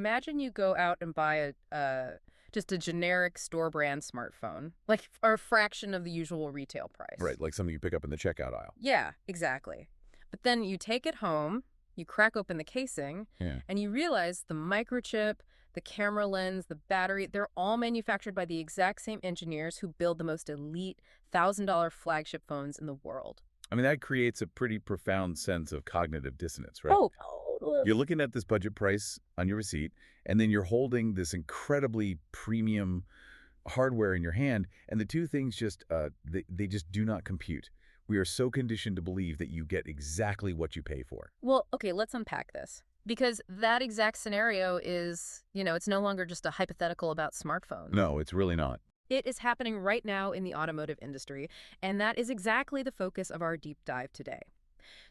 imagine you go out and buy just a generic store brand smartphone, like for a fraction of the usual retail price. Right, like something you pick up in the checkout aisle. Yeah, exactly. But then you take it home, you crack open the casing, Yeah. and you realize the microchip, the camera lens, the battery, they're all manufactured by the exact same engineers who build the most elite $1,000 flagship phones in the world. I mean, that creates a pretty profound sense of cognitive dissonance, right? Oh, totally. You're looking at this budget price on your receipt, and then you're holding this incredibly premium hardware in your hand, and the two things just, they just do not compute. We are so conditioned to believe that you get exactly what you pay for. Well, okay, let's unpack this. Because that exact scenario is, it's no longer just a hypothetical about smartphones. No, it's really not. It is happening right now in the automotive industry, and that is exactly the focus of our deep dive today.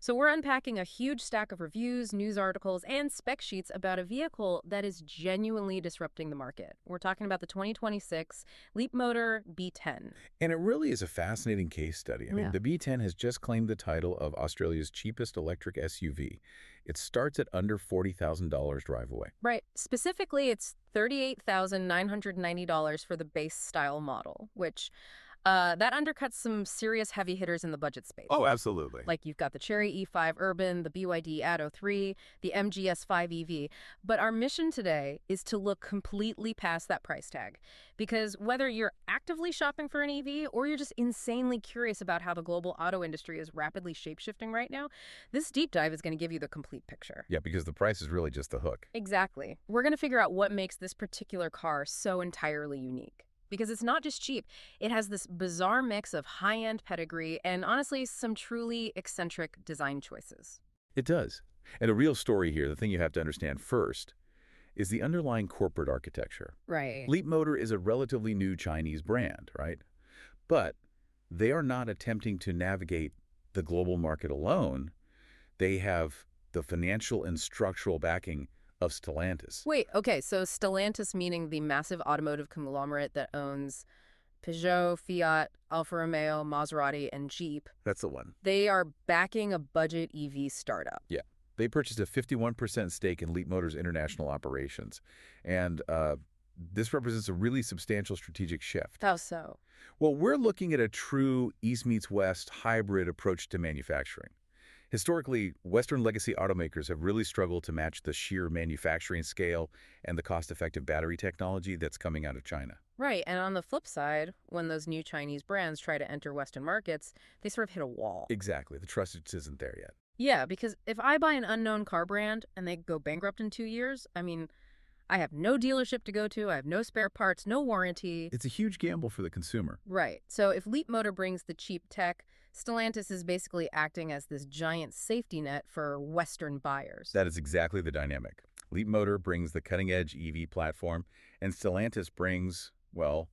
So we're unpacking a huge stack of reviews, news articles, and spec sheets about a vehicle that is genuinely disrupting the market. We're talking about the 2026 Leapmotor B10. And it really is a fascinating case study. I mean, Yeah. the B10 has just claimed the title of Australia's cheapest electric SUV. It starts at under $40,000 drive away. Right. Specifically, it's $38,990 for the base style model, which that undercuts some serious heavy hitters in the budget space. Oh, absolutely. Like you've got the Chery E5 Urban, the BYD Atto 3, the MGS5 EV. But our mission today is to look completely past that price tag. Because whether you're actively shopping for an EV or you're just insanely curious about how the global auto industry is rapidly shape-shifting right now, this deep dive is going to give you the complete picture. Yeah, because the price is really just the hook. Exactly. We're going to figure out what makes this particular car so entirely unique. Because it's not just cheap, it has this bizarre mix of high-end pedigree and, honestly, some truly eccentric design choices. It does. And a real story here, the thing you have to understand first, is the underlying corporate architecture. Right. Leapmotor is a relatively new Chinese brand, right? But they are not attempting to navigate the global market alone. They have the financial and structural backing of Stellantis. Wait, okay, so Stellantis meaning the massive automotive conglomerate that owns Peugeot, Fiat, Alfa Romeo, Maserati, and Jeep. That's the one. They are backing a budget EV startup. Yeah. They purchased a 51% stake in Leapmotor's international operations. And this represents a really substantial strategic shift. How so? Well, we're looking at a true East meets West hybrid approach to manufacturing. Historically, Western legacy automakers have really struggled to match the sheer manufacturing scale and the cost-effective battery technology that's coming out of China. Right, and on the flip side, when those new Chinese brands try to enter Western markets, they sort of hit a wall. Exactly. The trust just isn't there yet. Yeah, because if I buy an unknown car brand and they go bankrupt in 2 years, I mean, I have no dealership to go to, I have no spare parts, no warranty. It's a huge gamble for the consumer. Right. So if Leapmotor brings the cheap tech, Stellantis is basically acting as this giant safety net for Western buyers. That is exactly the dynamic. Leapmotor brings the cutting-edge EV platform, and Stellantis brings, well,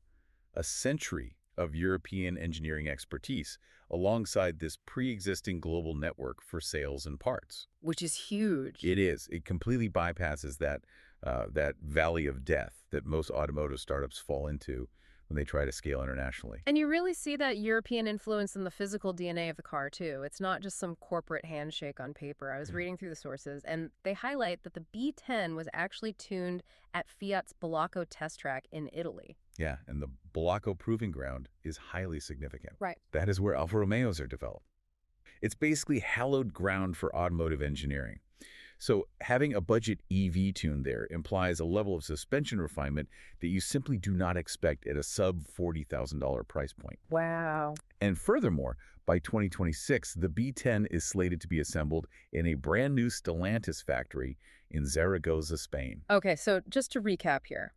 a century of European engineering expertise alongside this pre-existing global network for sales and parts. Which is huge. It is. It completely bypasses that valley of death that most automotive startups fall into when they try to scale internationally. And you really see that European influence in the physical DNA of the car, too. It's not just some corporate handshake on paper. I was reading through the sources, and they highlight that the B10 was actually tuned at Fiat's Bolacco test track in Italy. Yeah, and the Bolacco Proving Ground is highly significant. Right. That is where Alfa Romeos are developed. It's basically hallowed ground for automotive engineering. So having a budget EV tune there implies a level of suspension refinement that you simply do not expect at a sub-$40,000 price point. Wow. And furthermore, by 2026, the B10 is slated to be assembled in a brand new Stellantis factory in Zaragoza, Spain. Okay, so just to recap here.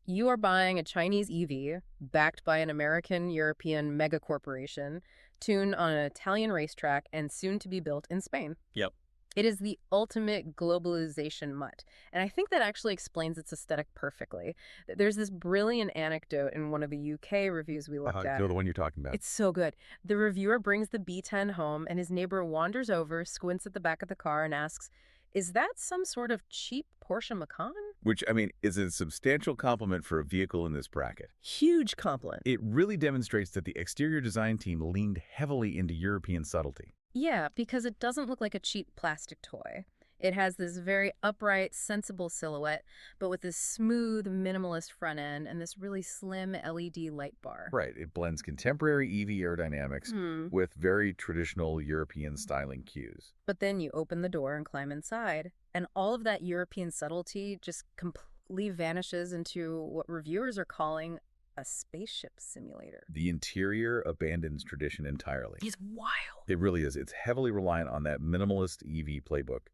You are buying a Chinese EV backed by an American-European megacorporation, tuned on an Italian racetrack and soon to be built in Spain. Yep. It is the ultimate globalization mutt, and I think that actually explains its aesthetic perfectly. There's this brilliant anecdote in one of the UK reviews we looked at. You know the one you're talking about. It's so good. The reviewer brings the B10 home, and his neighbor wanders over, squints at the back of the car, and asks, "Is that some sort of cheap Porsche Macan?" Which, I mean, is a substantial compliment for a vehicle in this bracket. Huge compliment. It really demonstrates that the exterior design team leaned heavily into European subtlety. Yeah, because it doesn't look like a cheap plastic toy. It has this very upright, sensible silhouette, but with this smooth, minimalist front end and this really slim LED light bar. Right. It blends contemporary EV aerodynamics Hmm. with very traditional European styling cues. But then you open the door and climb inside, and all of that European subtlety just completely vanishes into what reviewers are calling a spaceship simulator. The interior abandons tradition entirely. It's wild. It really is. It's heavily reliant on that minimalist EV playbook.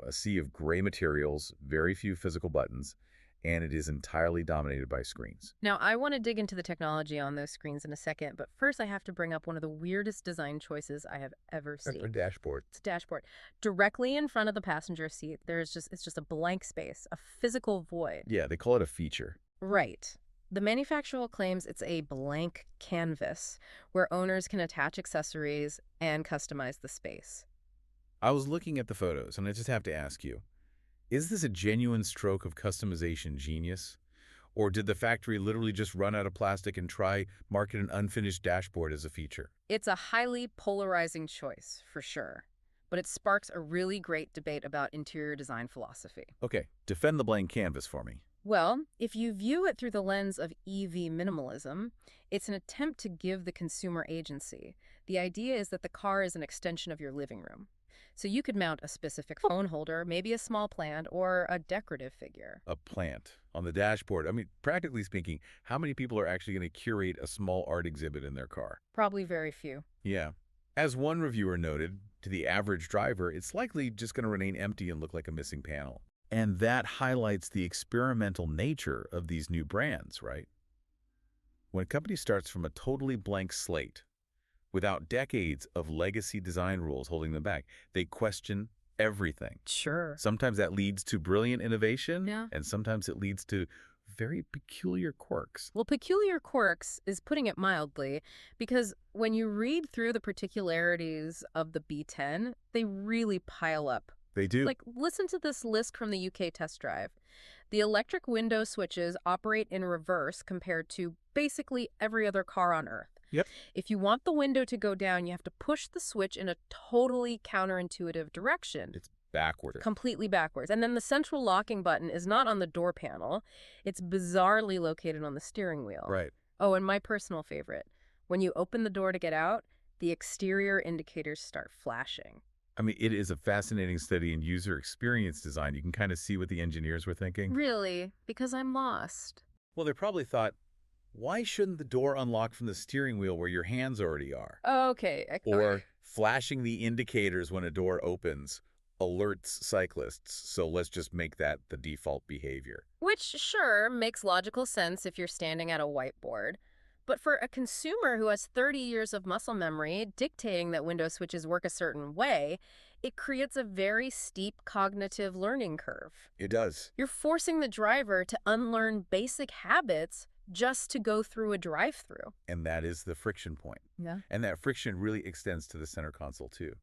A sea of gray materials, very few physical buttons, and it is entirely dominated by screens. Now, I want to dig into the technology on those screens in a second, but first I have to bring up one of the weirdest design choices I have ever A seen. dashboard. It's a dashboard. Directly in front of the passenger seat, it's just a blank space, a physical void. Yeah, they call it a feature. Right. The manufacturer claims it's a blank canvas where owners can attach accessories and customize the space. I was looking at the photos, and I just have to ask you, is this a genuine stroke of customization genius? Or did the factory literally just run out of plastic and try market an unfinished dashboard as a feature? It's a highly polarizing choice, for sure, but it sparks a really great debate about interior design philosophy. Okay, defend the blank canvas for me. Well, if you view it through the lens of EV minimalism, it's an attempt to give the consumer agency. The idea is that the car is an extension of your living room. So you could mount a specific phone holder, maybe a small plant, or a decorative figure. A plant on the dashboard. I mean, practically speaking, how many people are actually going to curate a small art exhibit in their car? Probably very few. Yeah. As one reviewer noted, to the average driver, it's likely just going to remain empty and look like a missing panel. And that highlights the experimental nature of these new brands, right? When a company starts from a totally blank slate, without decades of legacy design rules holding them back, they question everything. Sure. Sometimes that leads to brilliant innovation, Yeah. and sometimes it leads to very peculiar quirks. Well, peculiar quirks is putting it mildly, because when you read through the particularities of the B10, they really pile up. They do. Like, listen to this list from the UK test drive. The electric window switches operate in reverse compared to basically every other car on Earth. Yep. If you want the window to go down, you have to push the switch in a totally counterintuitive direction. It's backward. Completely backwards. And then the central locking button is not on the door panel. It's bizarrely located on the steering wheel. Right. Oh, and my personal favorite. When you open the door to get out, the exterior indicators start flashing. I mean, it is a fascinating study in user experience design. You can kind of see what the engineers were thinking. Really? Because I'm lost. Well, they probably thought, why shouldn't the door unlock from the steering wheel where your hands already are? Okay. Or flashing the indicators when a door opens alerts cyclists, so let's just make that the default behavior. Which, sure, makes logical sense if you're standing at a whiteboard. But for a consumer who has 30 years of muscle memory dictating that window switches work a certain way, it creates a very steep cognitive learning curve. It does. You're forcing the driver to unlearn basic habits just to go through a drive-through. And that is the friction point. Yeah. And that friction really extends to the center console too,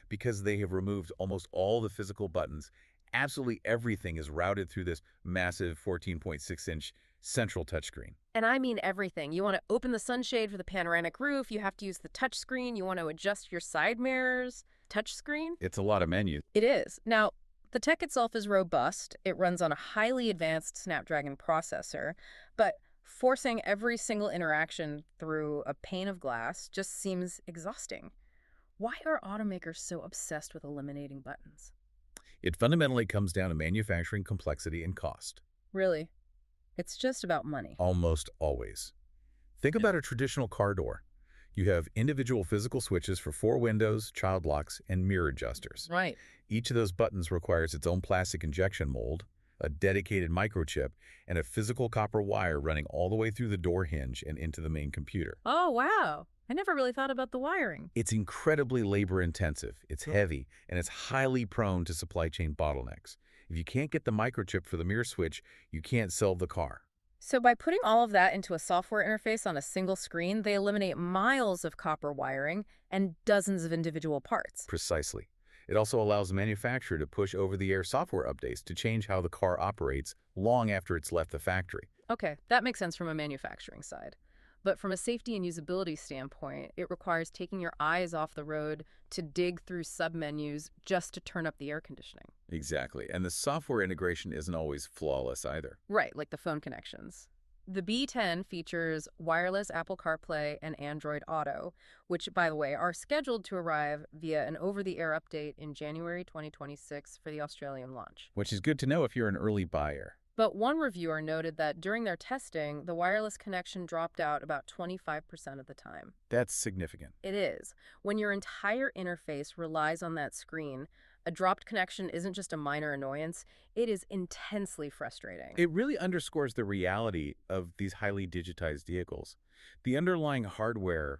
because they have removed almost all the physical buttons. Absolutely everything is routed through this massive 14.6-inch central touchscreen. And I mean everything. You want to open the sunshade for the panoramic roof, you have to use the touchscreen, you want to adjust your side mirrors. Touchscreen? It's a lot of menus. It is. Now, the tech itself is robust. It runs on a highly advanced Snapdragon processor, but forcing every single interaction through a pane of glass just seems exhausting. Why are automakers so obsessed with eliminating buttons? It fundamentally comes down to manufacturing complexity and cost. Really? It's just about money. Almost always. Think about a traditional car door. You have individual physical switches for 4 windows, child locks, and mirror adjusters. Right. Each of those buttons requires its own plastic injection mold, a dedicated microchip, and a physical copper wire running all the way through the door hinge and into the main computer. Oh, wow. I never really thought about the wiring. It's incredibly labor-intensive, it's heavy, and it's highly prone to supply chain bottlenecks. If you can't get the microchip for the mirror switch, you can't sell the car. So by putting all of that into a software interface on a single screen, they eliminate miles of copper wiring and dozens of individual parts. Precisely. It also allows the manufacturer to push over-the-air software updates to change how the car operates long after it's left the factory. Okay, that makes sense from a manufacturing side. But from a safety and usability standpoint, it requires taking your eyes off the road to dig through submenus just to turn up the air conditioning. Exactly. And the software integration isn't always flawless either. Right, like the phone connections. The B10 features wireless Apple CarPlay and Android Auto, which, by the way, are scheduled to arrive via an over-the-air update in January 2026 for the Australian launch. Which is good to know if you're an early buyer. But one reviewer noted that during their testing, the wireless connection dropped out about 25% of the time. That's significant. It is. When your entire interface relies on that screen, a dropped connection isn't just a minor annoyance, it is intensely frustrating. It really underscores the reality of these highly digitized vehicles. The underlying hardware,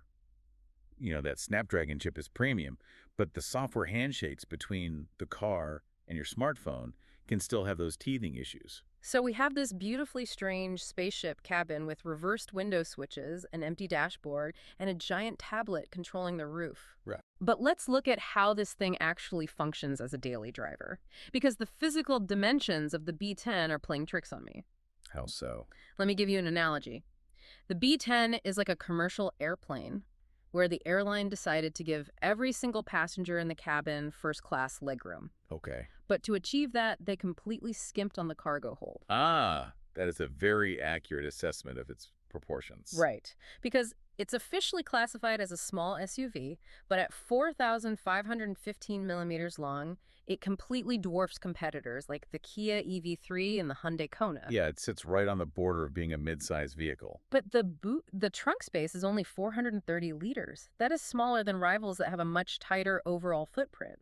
that Snapdragon chip is premium, but the software handshakes between the car and your smartphone can still have those teething issues. So we have this beautifully strange spaceship cabin with reversed window switches, an empty dashboard, and a giant tablet controlling the roof. Right. But let's look at how this thing actually functions as a daily driver, because the physical dimensions of the B10 are playing tricks on me. How so? Let me give you an analogy. The B10 is like a commercial airplane where the airline decided to give every single passenger in the cabin first-class legroom. Okay. But to achieve that, they completely skimped on the cargo hold. Ah, that is a very accurate assessment of its proportions. Right, because it's officially classified as a small SUV, but at 4,515 millimeters long, it completely dwarfs competitors like the Kia EV3 and the Hyundai Kona. Yeah, it sits right on the border of being a mid-size vehicle. But the trunk space is only 430 liters. That is smaller than rivals that have a much tighter overall footprint.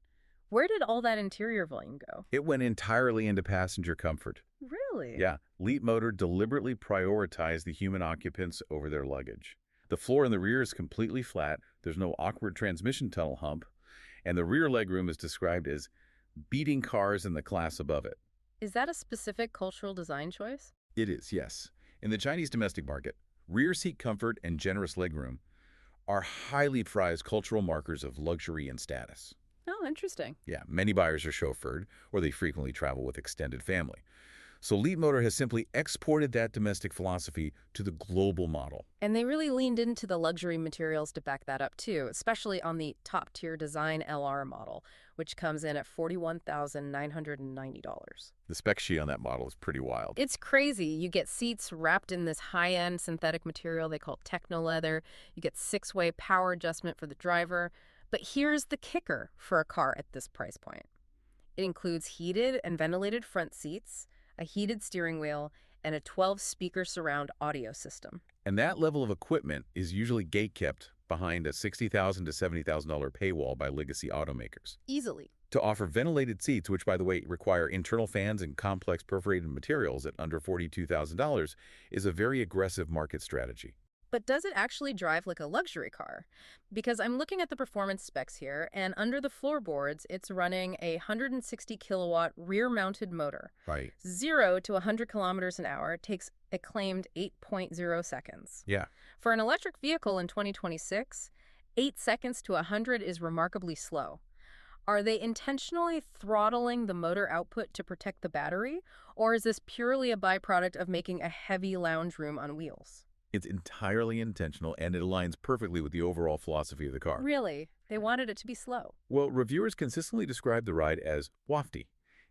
Where did all that interior volume go? It went entirely into passenger comfort. Really? Yeah, Leapmotor deliberately prioritized the human occupants over their luggage. The floor in the rear is completely flat, there's no awkward transmission tunnel hump, and the rear legroom is described as beating cars in the class above it. Is that a specific cultural design choice? It is, yes. In the Chinese domestic market, rear seat comfort and generous legroom are highly prized cultural markers of luxury and status. Oh, interesting. Yeah, many buyers are chauffeured, or they frequently travel with extended family. So Leapmotor has simply exported that domestic philosophy to the global model. And they really leaned into the luxury materials to back that up too, especially on the top-tier design LR model, which comes in at $41,990. The spec sheet on that model is pretty wild. It's crazy. You get seats wrapped in this high-end synthetic material they call techno leather. You get 6-way power adjustment for the driver. But here's the kicker for a car at this price point. It includes heated and ventilated front seats, a heated steering wheel, and a 12-speaker surround audio system. And that level of equipment is usually gate-kept behind a $60,000 to $70,000 paywall by legacy automakers. Easily. To offer ventilated seats, which, by the way, require internal fans and complex perforated materials at under $42,000, is a very aggressive market strategy. But does it actually drive like a luxury car? Because I'm looking at the performance specs here, and under the floorboards, it's running a 160 kilowatt rear-mounted motor. Right. 0 to 100 kilometers an hour takes a claimed 8.0 seconds. Yeah. For an electric vehicle in 2026, 8 seconds to 100 is remarkably slow. Are they intentionally throttling the motor output to protect the battery, or is this purely a byproduct of making a heavy lounge room on wheels? It's entirely intentional, and it aligns perfectly with the overall philosophy of the car. Really? They wanted it to be slow. Well, reviewers consistently describe the ride as wafty.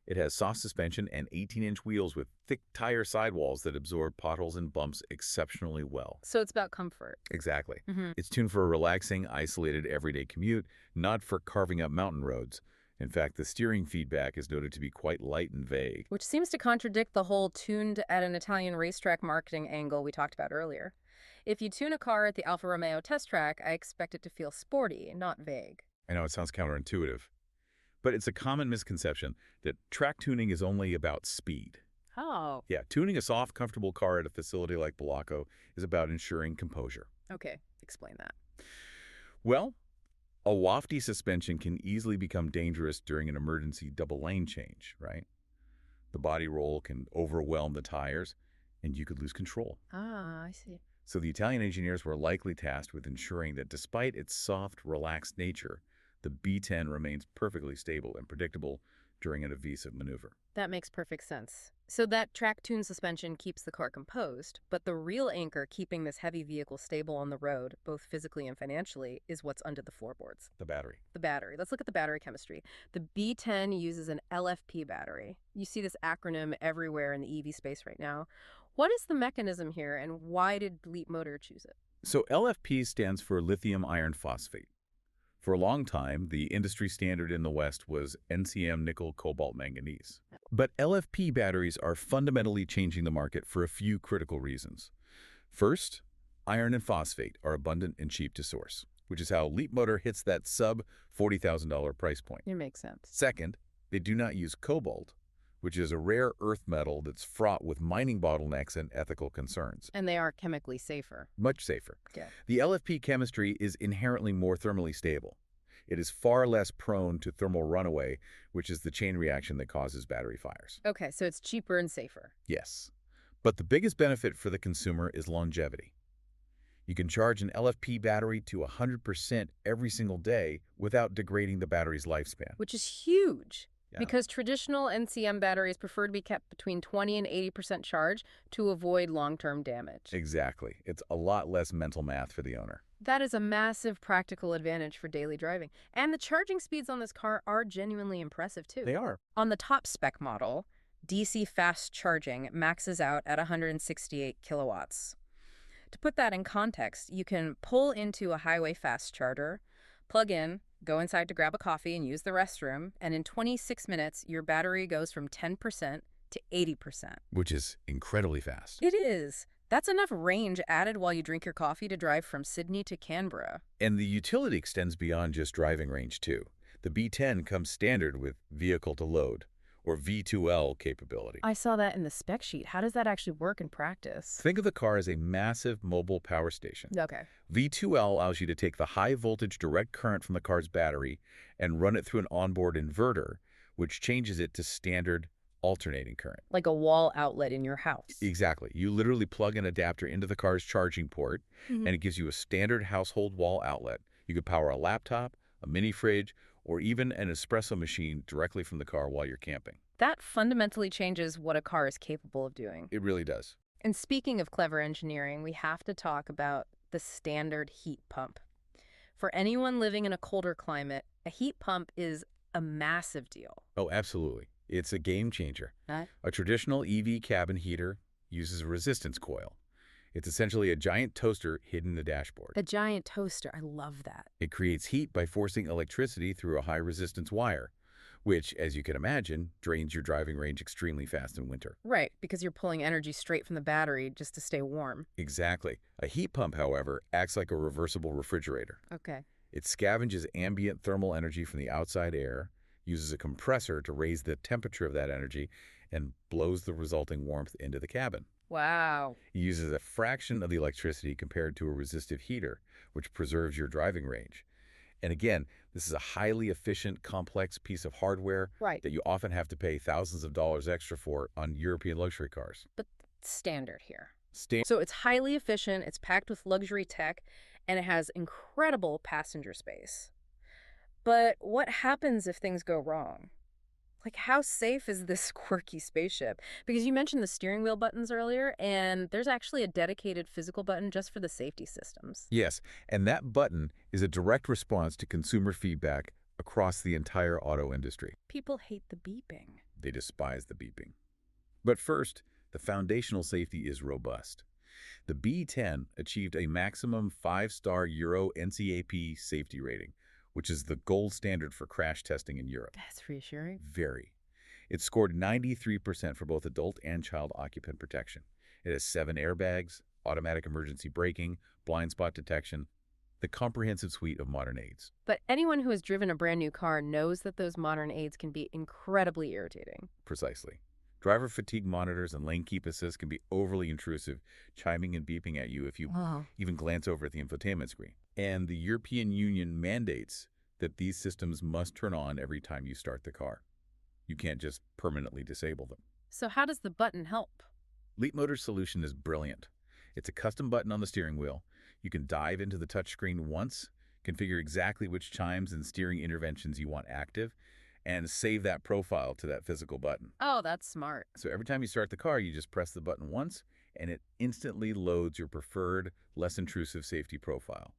It has soft suspension and 18-inch wheels with thick tire sidewalls that absorb potholes and bumps exceptionally well. So it's about comfort. Exactly. Mm-hmm. It's tuned for a relaxing, isolated, everyday commute, not for carving up mountain roads. In fact, the steering feedback is noted to be quite light and vague. Which seems to contradict the whole tuned at an Italian racetrack marketing angle we talked about earlier. If you tune a car at the Alfa Romeo test track, I expect it to feel sporty, not vague. I know it sounds counterintuitive, but it's a common misconception that track tuning is only about speed. Oh. Yeah, tuning a soft, comfortable car at a facility like Bellacco is about ensuring composure. Okay, explain that. Well, a wafty suspension can easily become dangerous during an emergency double lane change, right? The body roll can overwhelm the tires, and you could lose control. Ah, I see. So the Italian engineers were likely tasked with ensuring that despite its soft, relaxed nature, the B10 remains perfectly stable and predictable during an evasive maneuver. That makes perfect sense. So that track-tuned suspension keeps the car composed, but the real anchor keeping this heavy vehicle stable on the road, both physically and financially, is what's under the floorboards. The battery. The battery. Let's look at the battery chemistry. The B10 uses an LFP battery. You see this acronym everywhere in the EV space right now. What is the mechanism here, and why did Leapmotor choose it? So LFP stands for lithium iron phosphate. For a long time, the industry standard in the West was NCM nickel cobalt manganese. But LFP batteries are fundamentally changing the market for a few critical reasons. First, iron and phosphate are abundant and cheap to source, which is how Leapmotor hits that sub-$40,000 price point. It makes sense. Second, they do not use cobalt, which is a rare earth metal that's fraught with mining bottlenecks and ethical concerns. And they are chemically safer. Much safer. Yeah. The LFP chemistry is inherently more thermally stable. It is far less prone to thermal runaway, which is the chain reaction that causes battery fires. Okay, so it's cheaper and safer. Yes. But the biggest benefit for the consumer is longevity. You can charge an LFP battery to 100% every single day without degrading the battery's lifespan. Which is huge. Yeah. Because traditional NCM batteries prefer to be kept between 20 and 80% charge to avoid long-term damage. Exactly. It's a lot less mental math for the owner. That is a massive practical advantage for daily driving. And the charging speeds on this car are genuinely impressive, too. They are. On the top spec model, DC fast charging maxes out at 168 kilowatts. To put that in context, you can pull into a highway fast charger, plug in, go inside to grab a coffee and use the restroom, and in 26 minutes, your battery goes from 10% to 80%. Which is incredibly fast. It is. That's enough range added while you drink your coffee to drive from Sydney to Canberra. And the utility extends beyond just driving range, too. The B10 comes standard with vehicle-to-load, or V2L capability. I saw that in the spec sheet. How does that actually work in practice? Think of the car as a massive mobile power station. Okay. V2L allows you to take the high-voltage direct current from the car's battery and run it through an onboard inverter, which changes it to standard alternating current. Like a wall outlet in your house. Exactly. You literally plug an adapter into the car's charging port, Mhm. and it gives you a standard household wall outlet. You could power a laptop, a mini fridge, or even an espresso machine directly from the car while you're camping. That fundamentally changes what a car is capable of doing. It really does. And speaking of clever engineering, we have to talk about the standard heat pump. For anyone living in a colder climate, a heat pump is a massive deal. Oh, absolutely. It's a game changer. Huh? A traditional EV cabin heater uses a resistance coil. It's essentially a giant toaster hidden in the dashboard. A giant toaster. I love that. It creates heat by forcing electricity through a high-resistance wire, which, as you can imagine, drains your driving range extremely fast in winter. Right, because you're pulling energy straight from the battery just to stay warm. Exactly. A heat pump, however, acts like a reversible refrigerator. Okay. It scavenges ambient thermal energy from the outside air, uses a compressor to raise the temperature of that energy, and blows the resulting warmth into the cabin. Wow. It uses a fraction of the electricity compared to a resistive heater, which preserves your driving range. And again, this is a highly efficient, complex piece of hardware Right. that you often have to pay thousands of dollars extra for on European luxury cars. But standard here. So it's highly efficient, it's packed with luxury tech, and it has incredible passenger space. But what happens if things go wrong? Like, how safe is this quirky spaceship? Because you mentioned the steering wheel buttons earlier, and there's actually a dedicated physical button just for the safety systems. Yes, and that button is a direct response to consumer feedback across the entire auto industry. People hate the beeping. They despise the beeping. But first, the foundational safety is robust. The B10 achieved a maximum 5-star Euro NCAP safety rating, which is the gold standard for crash testing in Europe. That's reassuring. Very. It scored 93% for both adult and child occupant protection. It has 7 airbags, automatic emergency braking, blind spot detection, the comprehensive suite of modern aids. But anyone who has driven a brand new car knows that those modern aids can be incredibly irritating. Precisely. Driver fatigue monitors and lane keep assist can be overly intrusive, chiming and beeping at you if you even glance over at the infotainment screen. And the European Union mandates that these systems must turn on every time you start the car. You can't just permanently disable them. So how does the button help? Leapmotor's solution is brilliant. It's a custom button on the steering wheel. You can dive into the touchscreen once, configure exactly which chimes and steering interventions you want active, and save that profile to that physical button. Oh, that's smart. So every time you start the car, you just press the button once, and it instantly loads your preferred, less intrusive safety profile.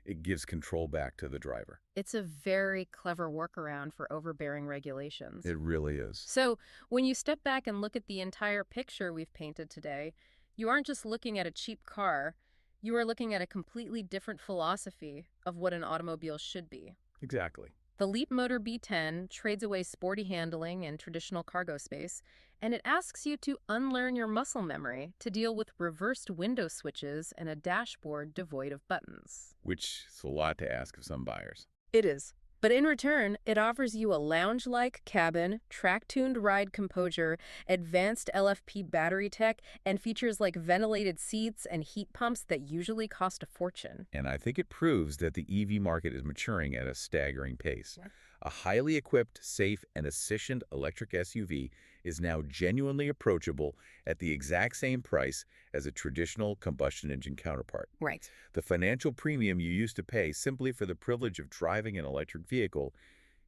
It gives control back to the driver. It's a very clever workaround for overbearing regulations. It really is. So, when you step back and look at the entire picture we've painted today, you aren't just looking at a cheap car, you are looking at a completely different philosophy of what an automobile should be. Exactly. The Leapmotor B10 trades away sporty handling and traditional cargo space, and it asks you to unlearn your muscle memory to deal with reversed window switches and a dashboard devoid of buttons. Which is a lot to ask of some buyers. It is. But in return, it offers you a lounge-like cabin, track-tuned ride composure, advanced LFP battery tech, and features like ventilated seats and heat pumps that usually cost a fortune. And I think it proves that the EV market is maturing at a staggering pace. Yeah. A highly equipped, safe, and efficient electric SUV is now genuinely approachable at the exact same price as a traditional combustion engine counterpart. Right. The financial premium you used to pay simply for the privilege of driving an electric vehicle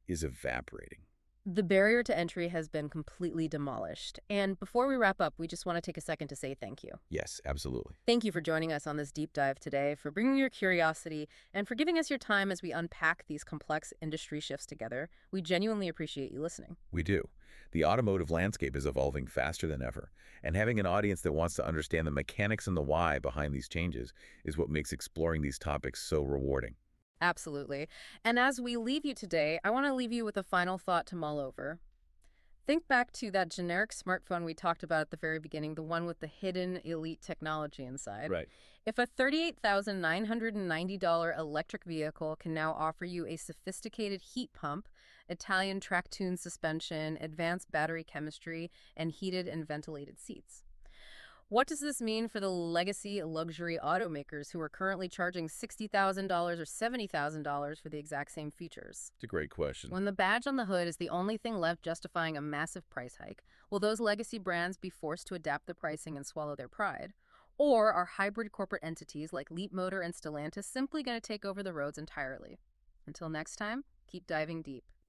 is evaporating. The barrier to entry has been completely demolished. And before we wrap up, we just want to take a second to say thank you. Yes, absolutely. Thank you for joining us on this deep dive today, for bringing your curiosity, and for giving us your time as we unpack these complex industry shifts together. We genuinely appreciate you listening. We do. The automotive landscape is evolving faster than ever, and having an audience that wants to understand the mechanics and the why behind these changes is what makes exploring these topics so rewarding. Absolutely. And as we leave you today, I want to leave you with a final thought to mull over. Think back to that generic smartphone we talked about at the very beginning, the one with the hidden elite technology inside. Right. If a $38,990 electric vehicle can now offer you a sophisticated heat pump, Italian track-tuned suspension, advanced battery chemistry, and heated and ventilated seats, what does this mean for the legacy luxury automakers who are currently charging $60,000 or $70,000 for the exact same features? It's a great question. When the badge on the hood is the only thing left justifying a massive price hike, will those legacy brands be forced to adapt the pricing and swallow their pride? Or are hybrid corporate entities like Leapmotor and Stellantis simply going to take over the roads entirely? Until next time, keep diving deep.